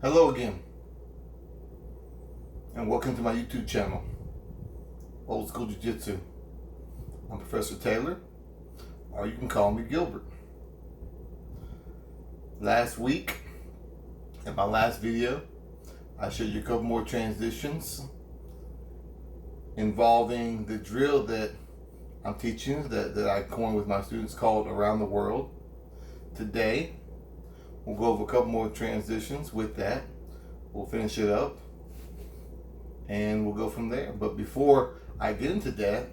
Hello again, and welcome to my YouTube channel, Old School Jiu-Jitsu. I'm Professor Taylor, or you can call me Gilbert. Last week, in my last video, I showed you a couple more transitions involving the drill that I'm teaching, that I coined with my students, called Around the World. Today, we'll go over a couple more transitions with that. We'll finish it up and we'll go from there. But before I get into that,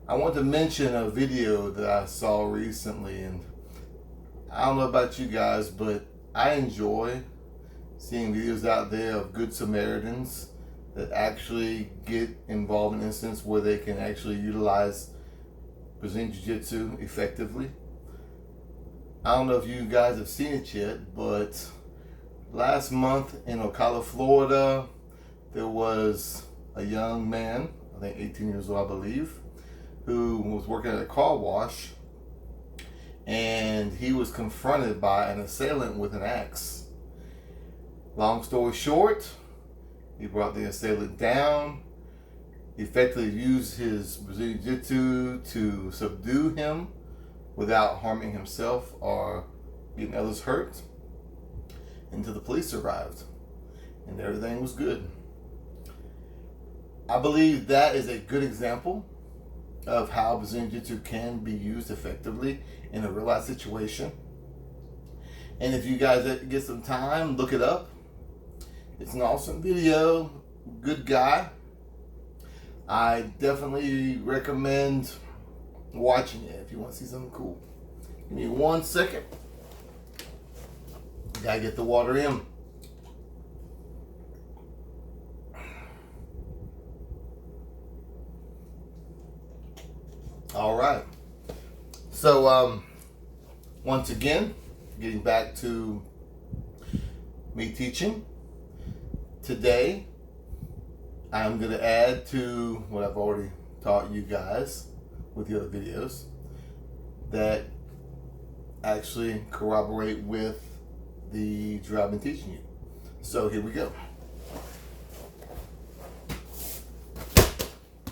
I want to mention a video that I saw recently. And I don't know about you guys, but I enjoy seeing videos out there of good Samaritans that actually get involved in instances where they can actually utilize Brazilian Jiu-Jitsu effectively. I don't know if you guys have seen it yet, but last month in Ocala, Florida, there was a young man, I think 18 years old, I believe, who was working at a car wash, and he was confronted by an assailant with an axe. Long story short, he brought the assailant down, effectively used his Brazilian Jiu-Jitsu to subdue him without harming himself or getting others hurt, until the police arrived and everything was good. I believe that is a good example of how Brazilian Jiu-Jitsu can be used effectively in a real life situation. And if you guys get some time, look it up. It's an awesome video, good guy. I definitely recommend watching it if you want to see something cool. Give me 1 second. Gotta get the water in. All right. So once again, getting back to me teaching. Today, I'm going to add to what I've already taught you guys with the other videos that actually corroborate with the drill I've been teaching you. So here we go.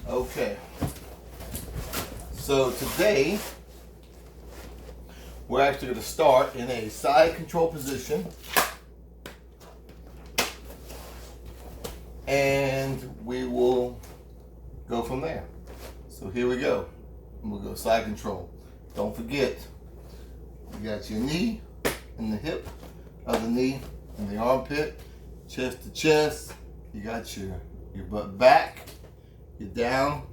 Okay. So today, we're actually going to start in a side control position, and we will go from there. So here we go. We'll go side control. Don't forget, you got your knee and the hip of the knee and the armpit, chest to chest. You got your butt back. You're down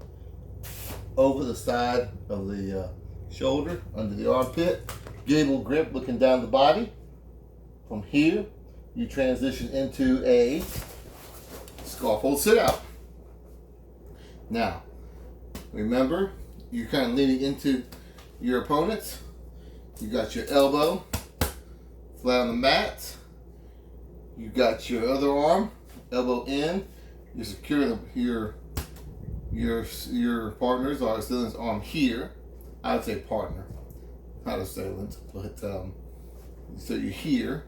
over the side of the shoulder, under the armpit. Gable grip, looking down the body. From here, you transition into a scarf hold sit out. Now, remember, you're kind of leaning into your opponent. You got your elbow flat on the mat. You got your other arm, elbow in. You're securing your partner's or assailant's arm here. I would say partner, not assailant, but so you're here.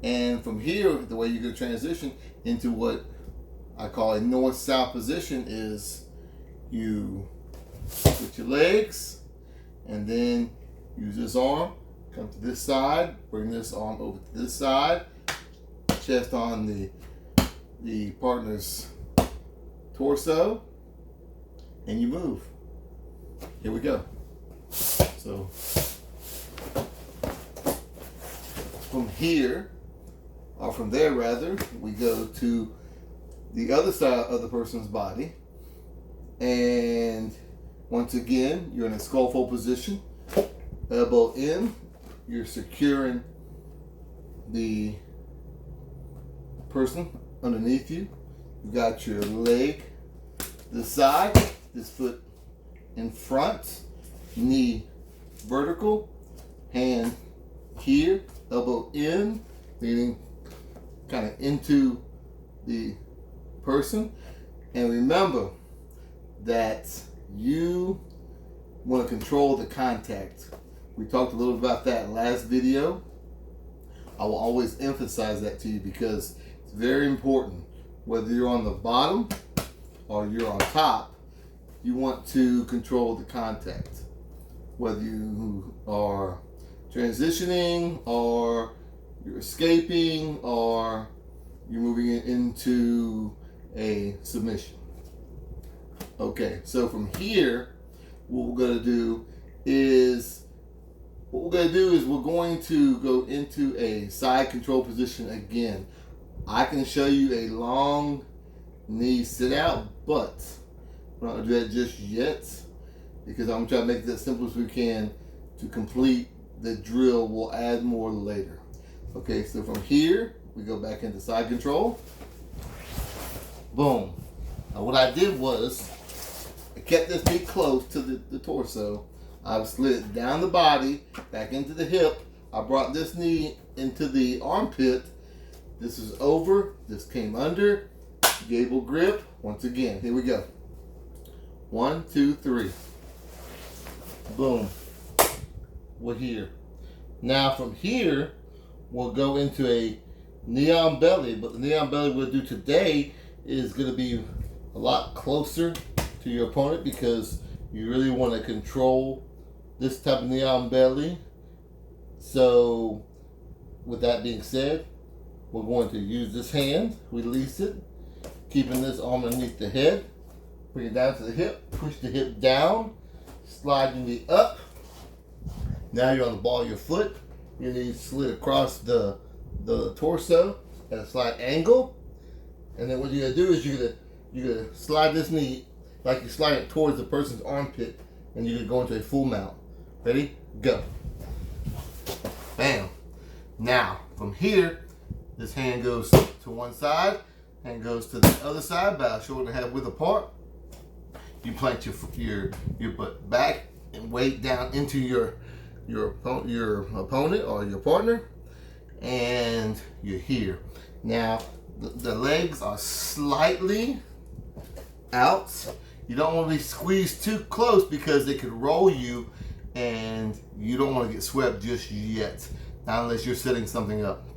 And from here, the way you're going to transition into what I call a north-south position is you put your legs and then use this arm, come to this side, bring this arm over to this side, chest on the partner's torso, and you move. Here we go. So from here, or from there rather, we go to the other side of the person's body, and once again, you're in a skull fold position, elbow in, you're securing the person underneath you. You got your leg this side, this foot in front, knee vertical, hand here, elbow in, leaning kind of into the person. And remember that you want to control the contact. We talked a little about that last video. I will always emphasize that to you because it's very important. Whether you're on the bottom or you're on top, you want to control the contact. Whether you are transitioning or you're escaping or you're moving it into a submission. Okay, so from here, what we're going to do is we're going to go into a side control position again. I can show you a long knee sit out, but we're not going to do that just yet because I'm trying to make it as simple as we can to complete the drill. We'll add more later. Okay, so from here, we go back into side control. Boom. Now what I did was, I kept this knee close to the torso. I slid it down the body, back into the hip. I brought this knee into the armpit. This is over. This came under. Gable grip. Once again, here we go. 1, 2, 3. Boom. We're here. Now from here, we'll go into a knee on belly. But the knee on belly we'll do today is going to be a lot closer to your opponent because you really want to control this type of knee on belly. So with that being said, we're going to use this hand, release it, keeping this arm underneath the head, bring it down to the hip, push the hip down, slide your knee up. Now you're on the ball of your foot. Your knee slid across the torso at a slight angle. And then what you're gonna do is you're gonna slide this knee like you're sliding it towards the person's armpit, and you're gonna go into a full mount. Ready? Go. Bam. Now, from here, this hand goes to one side, hand goes to the other side, about a shoulder and a half width apart. You plant your butt back and weight down into your opponent or your partner, and you're here. Now, the legs are slightly out. You don't want to be squeezed too close because they could roll you and you don't want to get swept just yet. Not unless you're setting something up.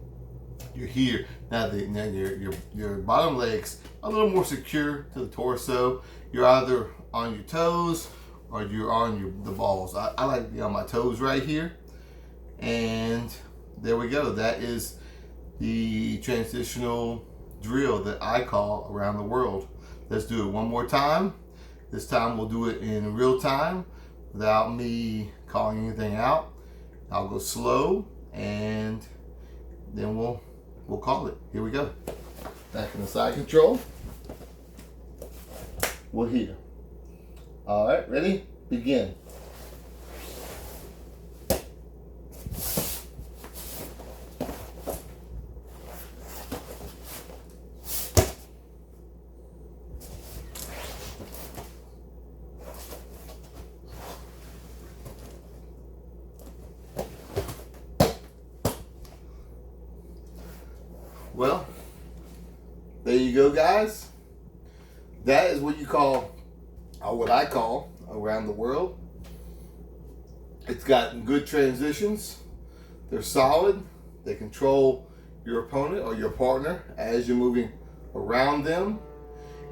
You're here. Now your bottom legs are a little more secure to the torso. You're either on your toes or you're on the balls. I like to be on my toes right here. And there we go. That is the transitional drill that I call around the world. Let's do it one more time. This time we'll do it in real time without me calling anything out. I'll go slow and then we'll call it. Here we go. Back in the side control. We're here. All right, ready? Begin. Well, there you go, guys. That is what you call, or what I call, around the world. It's got good transitions. They're solid. They control your opponent or your partner as you're moving around them.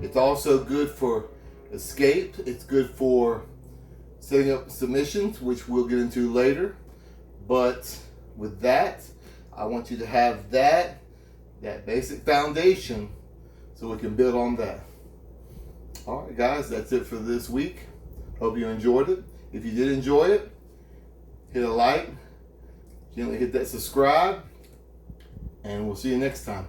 It's also good for escape. It's good for setting up submissions, which we'll get into later. But with that, I want you to have that basic foundation so we can build on that. All right, guys, that's it for this week. Hope you enjoyed it. If you did enjoy it, hit a like, gently hit that subscribe, and we'll see you next time.